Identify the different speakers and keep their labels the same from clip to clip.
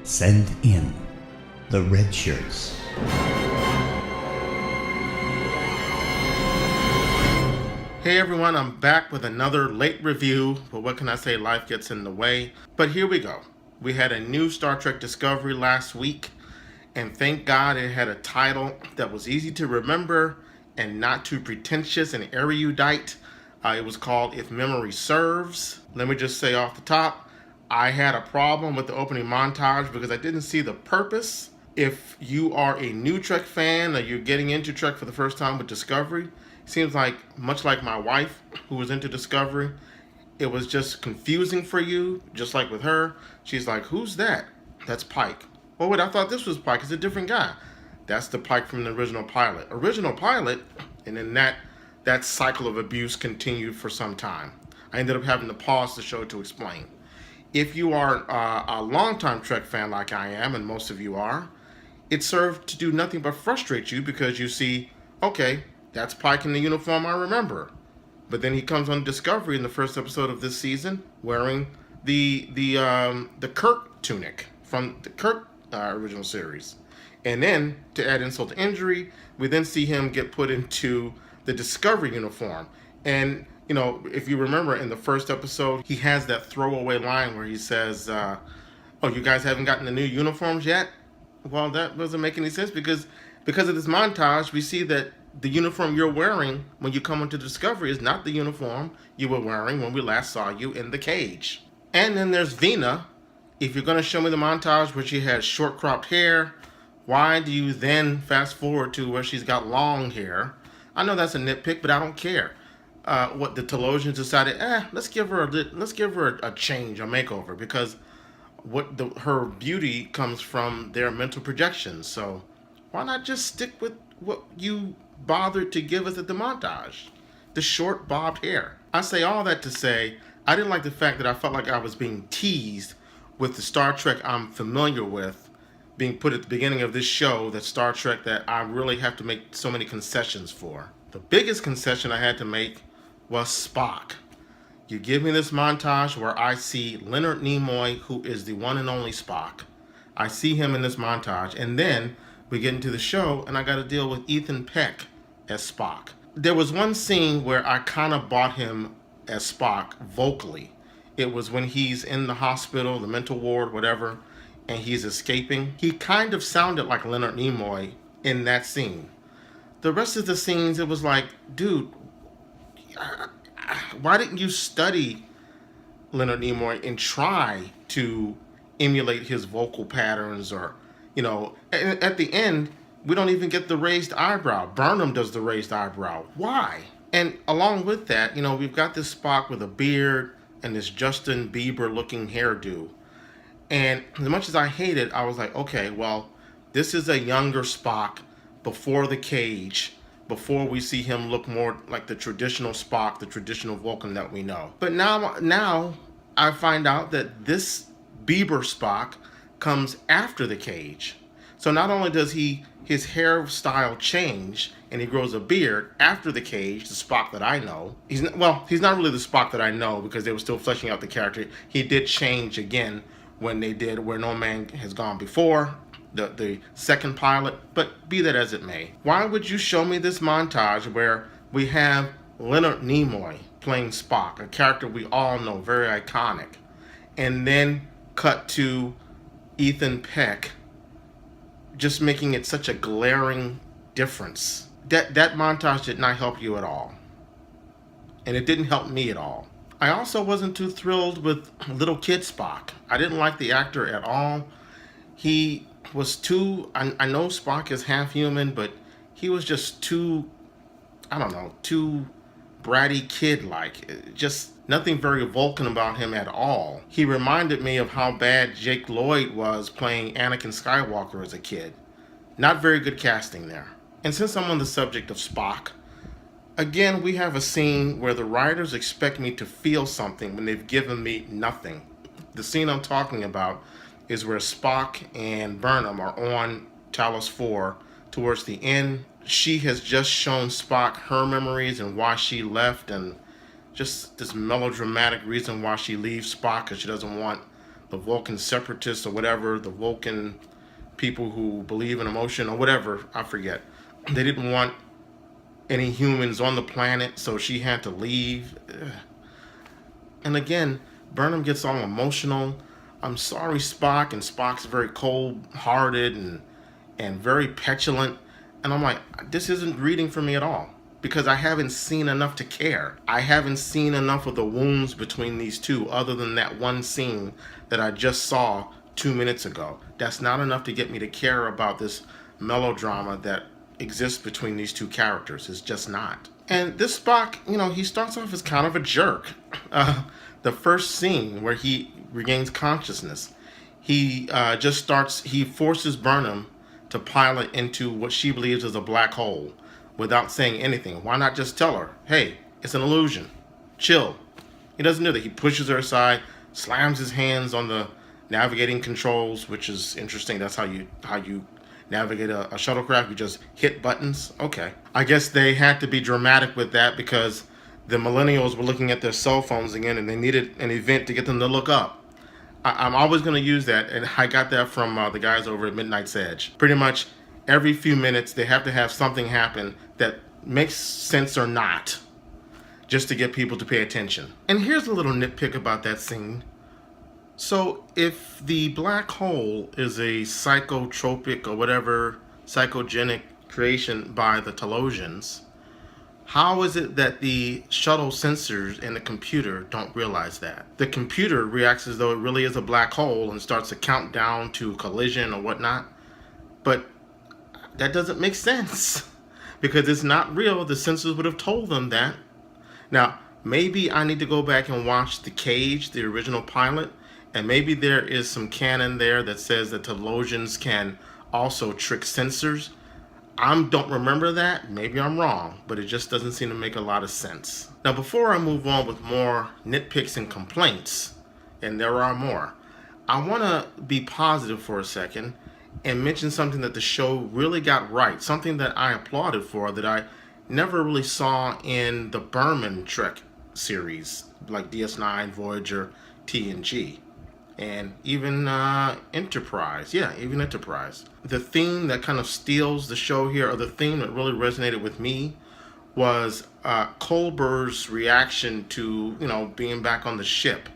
Speaker 1: Send in the red shirts.
Speaker 2: Hey everyone, I'm back with another late review, but what can I say, life gets in the way. But here we go. We had a new Star Trek Discovery last week, and thank God it had a title that was easy to remember and not too pretentious and erudite. It was called If Memory Serves. Let me just say off the top, I had a problem with the opening montage because I didn't see the purpose. If you are a new Trek fan or you're getting into Trek for the first time with Discovery, it seems like, much like my wife who was into Discovery, it was just confusing for you, just like with her. She's like, who's that? That's Pike. Oh wait, I thought this was Pike. It's a different guy. That's the Pike from the original pilot. And then that cycle of abuse continued for some time. I ended up having to pause the show to explain. If you are a longtime Trek fan like I am, and most of you are, it served to do nothing but frustrate you because you see, okay, that's Pike in the uniform I remember. But then he comes on Discovery in the first episode of this season wearing the Kirk tunic from the Kirk original series. And then, to add insult to injury, we then see him get put into the Discovery uniform. And, you know, if you remember in the first episode, he has that throwaway line where he says, oh, you guys haven't gotten the new uniforms yet? Well, that doesn't make any sense because of this montage, we see that the uniform you're wearing when you come into Discovery is not the uniform you were wearing when we last saw you in the cage. And then there's Vina. If you're going to show me the montage where she has short cropped hair, why do you then fast forward to where she's got long hair? I know that's a nitpick, but I don't care. What the Telosians decided, let's give her a change, a makeover, because her beauty comes from their mental projections. So why not just stick with what you bothered to give us at the montage? The short bobbed hair. I say all that to say I didn't like the fact that I felt like I was being teased with the Star Trek I'm familiar with being put at the beginning of this show, that Star Trek that I really have to make so many concessions for. The biggest concession I had to make was Spock. You give me this montage where I see Leonard Nimoy, who is the one and only Spock. I see him in this montage, and then we get into the show, and I got to deal with Ethan Peck as Spock. There was one scene where I kind of bought him as Spock vocally. It was when he's in the hospital, the mental ward, whatever, and he's escaping. He kind of sounded like Leonard Nimoy in that scene. The rest of the scenes, it was like, dude, why didn't you study Leonard Nimoy and try to emulate his vocal patterns? Or, you know, at the end, we don't even get the raised eyebrow. Burnham does the raised eyebrow. Why? And along with that, you know, we've got this Spock with a beard and this Justin Bieber looking hairdo. And as much as I hate it, I was like, okay, well, this is a younger Spock before the cage, before we see him look more like the traditional Spock, the traditional Vulcan that we know. But now I find out that this Bieber Spock comes after the cage. So not only does his hairstyle change and he grows a beard after the cage, the Spock that I know. He's not really the Spock that I know because they were still fleshing out the character. He did change again when they did Where No Man Has Gone Before, the second pilot, but be that as it may. Why would you show me this montage where we have Leonard Nimoy playing Spock, a character we all know, very iconic, and then cut to Ethan Peck, just making it such a glaring difference? That montage did not help you at all. And it didn't help me at all. I also wasn't too thrilled with little kid Spock. I didn't like the actor at all. He was too, I know Spock is half human, but he was just too, I don't know, too bratty kid-like. Just nothing very Vulcan about him at all. He reminded me of how bad Jake Lloyd was playing Anakin Skywalker as a kid. Not very good casting there. And since I'm on the subject of Spock, again, we have a scene where the writers expect me to feel something when they've given me nothing. The scene I'm talking about is where Spock and Burnham are on Talos 4 towards the end. She has just shown Spock her memories and why she left, and just this melodramatic reason why she leaves Spock, because she doesn't want the Vulcan separatists or whatever, the Vulcan people who believe in emotion or whatever, I forget. They didn't want any humans on the planet, so she had to leave. And again, Burnham gets all emotional. I'm sorry, Spock, and Spock's very cold-hearted and very petulant. And I'm like, this isn't reading for me at all, because I haven't seen enough to care. I haven't seen enough of the wounds between these two other than that one scene that I just saw 2 minutes ago. That's not enough to get me to care about this melodrama that exists between these two characters. It's just not. And this Spock, he starts off as kind of a jerk. The first scene where he regains consciousness, he forces Burnham to pilot into what she believes is a black hole without saying anything. Why not just tell her, hey, it's an illusion, chill? He doesn't do that. He pushes her aside, slams his hands on the navigating controls, which is interesting. That's how you navigate a shuttlecraft. You just hit buttons. Okay. I guess they had to be dramatic with that because the millennials were looking at their cell phones again and they needed an event to get them to look up. I'm always going to use that, and I got that from the guys over at Midnight's Edge. Pretty much every few minutes they have to have something happen that makes sense or not, just to get people to pay attention. And here's a little nitpick about that scene. So if the black hole is a psychotropic or whatever psychogenic creation by the Telosians, how is it that the shuttle sensors in the computer don't realize that? The computer reacts as though it really is a black hole and starts to count down to collision or whatnot. But that doesn't make sense because it's not real. The sensors would have told them that. Now, maybe I need to go back and watch The Cage, the original pilot, and maybe there is some canon there that says that Telosians can also trick sensors. I don't remember that. Maybe I'm wrong, but it just doesn't seem to make a lot of sense. Now, before I move on with more nitpicks and complaints, and there are more, I want to be positive for a second and mention something that the show really got right, something that I applauded for that I never really saw in the Berman Trek series, like DS9, Voyager, TNG. And even Enterprise. Yeah, even Enterprise. The theme that kind of steals the show here, or the theme that really resonated with me, was Culber's reaction to, being back on the ship.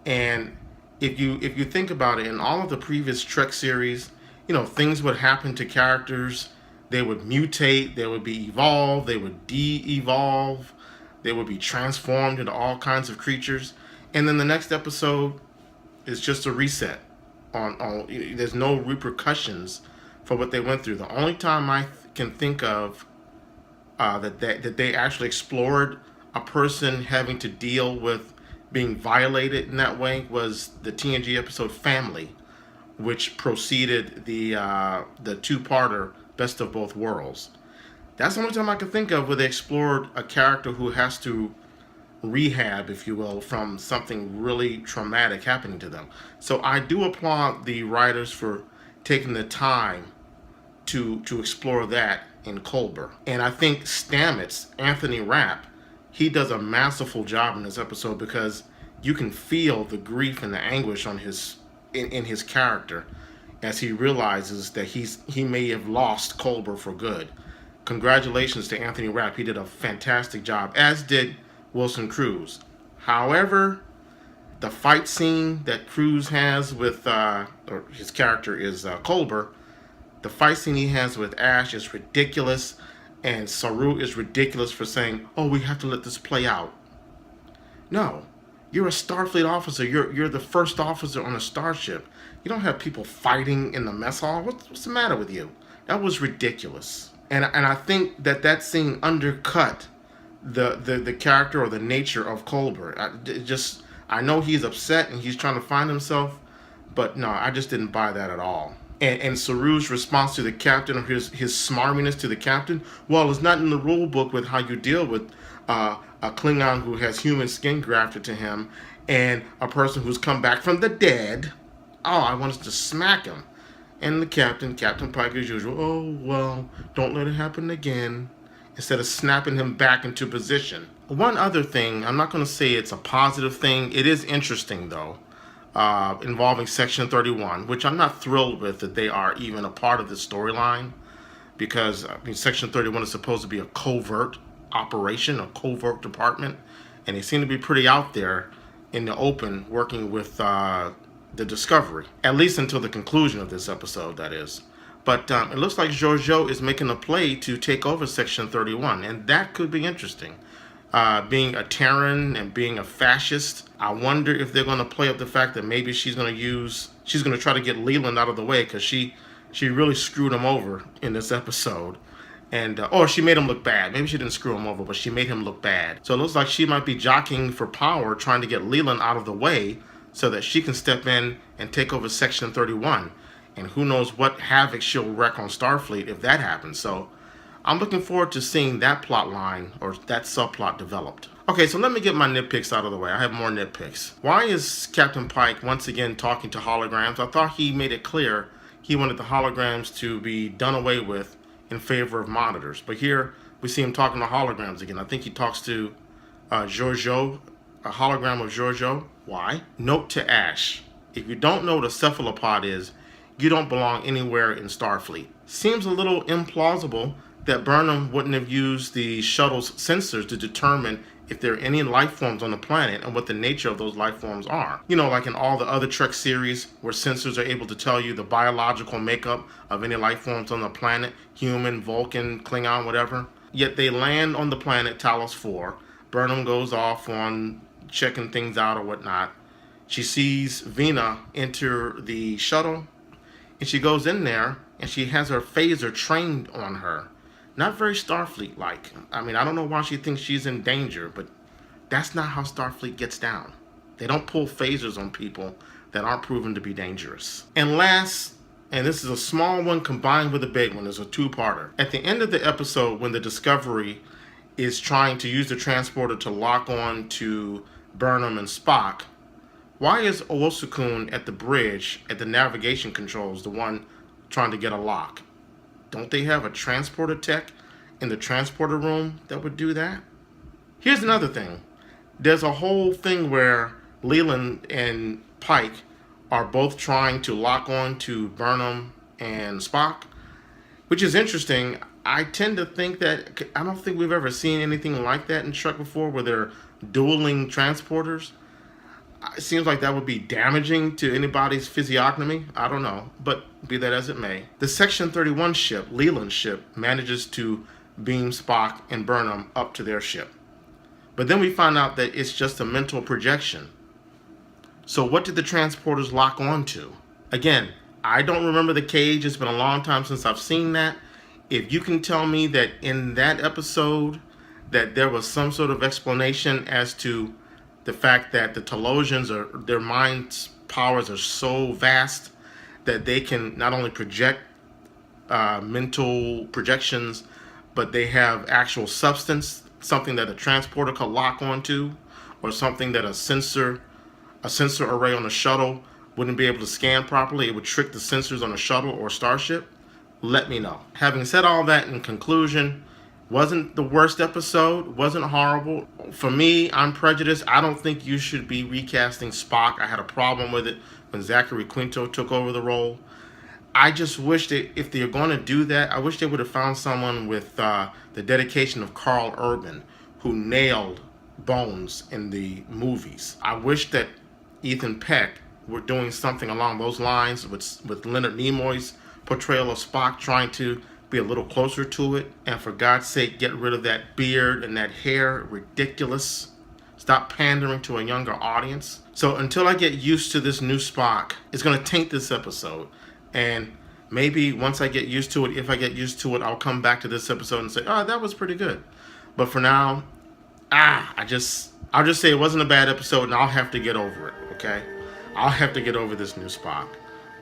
Speaker 2: And if you think about it, in all of the previous Trek series, things would happen to characters. They would mutate, they would be evolved, they would de-evolve, they would be transformed into all kinds of creatures. And then the next episode, it's just a reset. There's no repercussions for what they went through. The only time I can think of that they actually explored a person having to deal with being violated in that way was the TNG episode Family, which preceded the two-parter Best of Both Worlds. That's the only time I can think of where they explored a character who has to rehab, if you will, from something really traumatic happening to them. So I do applaud the writers for taking the time to explore that in Culber. And I think Stamets, Anthony Rapp, he does a masterful job in this episode because you can feel the grief and the anguish on in his character as he realizes that he may have lost Culber for good. Congratulations to Anthony Rapp. He did a fantastic job, as did Wilson Cruz. However, the fight scene that Cruz has with, or his character is Culber, the fight scene he has with Ash is ridiculous, and Saru is ridiculous for saying, "Oh, we have to let this play out." No, you're a Starfleet officer. You're the first officer on a starship. You don't have people fighting in the mess hall. What's the matter with you? That was ridiculous. And I think that scene undercut the character or the nature of Culber. I know he's upset and he's trying to find himself, but no, I just didn't buy that at all. And Saru's response to the captain, or his smarminess to the captain, well, it's not in the rule book with how you deal with a Klingon who has human skin grafted to him and a person who's come back from the dead. Oh, I wanted to smack him. And the Captain Pike as usual, oh, well, don't let it happen again, instead of snapping him back into position. One other thing, I'm not going to say it's a positive thing. It is interesting, though. involving Section 31, which I'm not thrilled with that they are even a part of this storyline, because Section 31 is supposed to be a covert operation, a covert department, and they seem to be pretty out there in the open working with the Discovery, at least until the conclusion of this episode, that is. But it looks like Georgiou is making a play to take over Section 31, and that could be interesting. Being a Terran and being a fascist, I wonder if they're going to play up the fact that maybe she's going to try to get Leland out of the way, because she really screwed him over in this episode. And or she made him look bad. Maybe she didn't screw him over, but she made him look bad. So it looks like she might be jockeying for power, trying to get Leland out of the way so that she can step in and take over Section 31. And who knows what havoc she'll wreak on Starfleet if that happens. So I'm looking forward to seeing that plot line or that subplot developed. Okay, so let me get my nitpicks out of the way. I have more nitpicks. Why is Captain Pike once again talking to holograms? I thought he made it clear he wanted the holograms to be done away with in favor of monitors. But here we see him talking to holograms again. I think he talks to Georgiou, a hologram of Georgiou. Why? Note to Ash. If you don't know what a cephalopod is, you don't belong anywhere in Starfleet. Seems a little implausible that Burnham wouldn't have used the shuttle's sensors to determine if there are any life forms on the planet and what the nature of those life forms are. You know, like in all the other Trek series where sensors are able to tell you the biological makeup of any life forms on the planet, human, Vulcan, Klingon, whatever. Yet they land on the planet Talos 4. Burnham goes off on checking things out or whatnot. She sees Vina enter the shuttle, and she goes in there and she has her phaser trained on her. Not very Starfleet-like. I mean, I don't know why she thinks she's in danger, but that's not how Starfleet gets down. They don't pull phasers on people that aren't proven to be dangerous. And last, and this is a small one combined with a big one, there's a two-parter. At the end of the episode, when the Discovery is trying to use the transporter to lock on to Burnham and Spock, why is Owosukun at the bridge, at the navigation controls, the one trying to get a lock? Don't they have a transporter tech in the transporter room that would do that? Here's another thing. There's a whole thing where Leland and Pike are both trying to lock on to Burnham and Spock, which is interesting. I tend to think that, I don't think we've ever seen anything like that in Trek before, where they're dueling transporters. It seems like that would be damaging to anybody's physiognomy. I don't know, but be that as it may. The Section 31 ship, Leland's ship, manages to beam Spock and Burnham up to their ship. But then we find out that it's just a mental projection. So what did the transporters lock onto? Again, I don't remember the cage. It's been a long time since I've seen that. If you can tell me that in that episode that there was some sort of explanation as to the fact that the Talosians, their mind's powers are so vast that they can not only project mental projections, but they have actual substance, something that a transporter could lock onto, or something that a sensor array on a shuttle wouldn't be able to scan properly. It would trick the sensors on a shuttle or starship. Let me know. Having said all that, in conclusion, wasn't the worst episode, wasn't horrible. For me, I'm prejudiced. I don't think you should be recasting Spock. I had a problem with it when Zachary Quinto took over the role. I just wish that if they're going to do that, I wish they would have found someone with the dedication of Carl Urban, who nailed Bones in the movies. I wish that Ethan Peck were doing something along those lines with Leonard Nimoy's portrayal of Spock, trying to be a little closer to it, and for God's sake, get rid of that beard and that hair. Ridiculous. Stop pandering to a younger audience. So until I get used to this new Spock, it's going to taint this episode. And maybe once I get used to it, if I get used to it, I'll come back to this episode and say, oh, that was pretty good. But for now, I'll just say it wasn't a bad episode, and I'll have to get over it, okay? I'll have to get over this new Spock.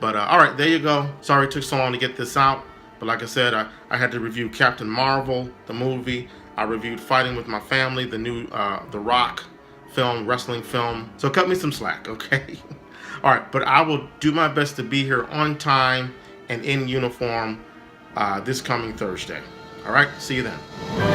Speaker 2: But all right, there you go. Sorry it took so long to get this out. But like I said, I had to review Captain Marvel, the movie. I reviewed Fighting with My Family, the new The Rock film, wrestling film. So cut me some slack, okay? All right, but I will do my best to be here on time and in uniform this coming Thursday. All right, see you then.